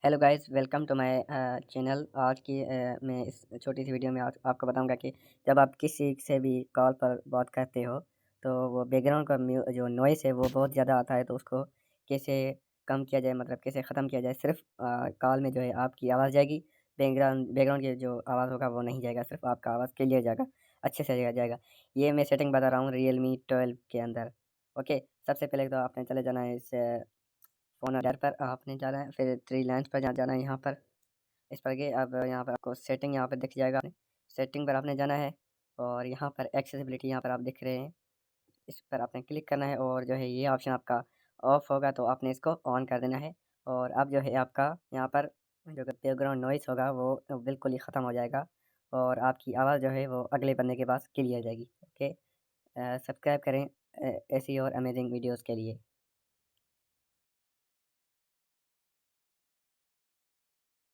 Hello guys, welcome to my channel. आज की मैं इस छोटी सी वीडियो में आज आपको बताऊंगा कि जब आप किसी से भी कॉल पर बात करते हो तो वो बैकग्राउंड का जो नॉइस है वो बहुत ज़्यादा आता है, तो उसको कैसे कम किया जाए, मतलब कैसे ख़त्म किया जाए। सिर्फ कॉल में जो है आपकी आवाज़ जाएगी, बैकग्राउंड बैकग्राउंड की जो आवाज़ होगा वो नहीं जाएगा, सिर्फ आपका आवाज़ क्लियर जाएगा, अच्छे से जाएगा। ये मैं सेटिंग बता रहा हूँ Realme 12 के अंदर। ओके, सबसे पहले तो आपने चले जाना है इस फ़ोन अडाप्टर पर आपने जाना है, फिर थ्री लाइन्स पर जाना है यहाँ पर। इस पर गए, अब यहाँ पर आपको सेटिंग यहाँ पर दिख जाएगा। सेटिंग पर आपने जाना है और यहाँ पर एक्सेसिबिलिटी यहाँ पर आप दिख रहे हैं, इस पर आपने क्लिक करना है और जो है ये ऑप्शन आपका ऑफ होगा तो आपने इसको ऑन कर देना है। और अब जो है आपका यहाँ पर जो बैकग्राउंड नॉइस होगा वो बिल्कुल ही ख़त्म हो जाएगा और आपकी आवाज़ जो है वो अगले बंदे के पास क्लियर जाएगी। ओके, सब्सक्राइब करें ऐसी और अमेजिंग वीडियोज़ के लिए।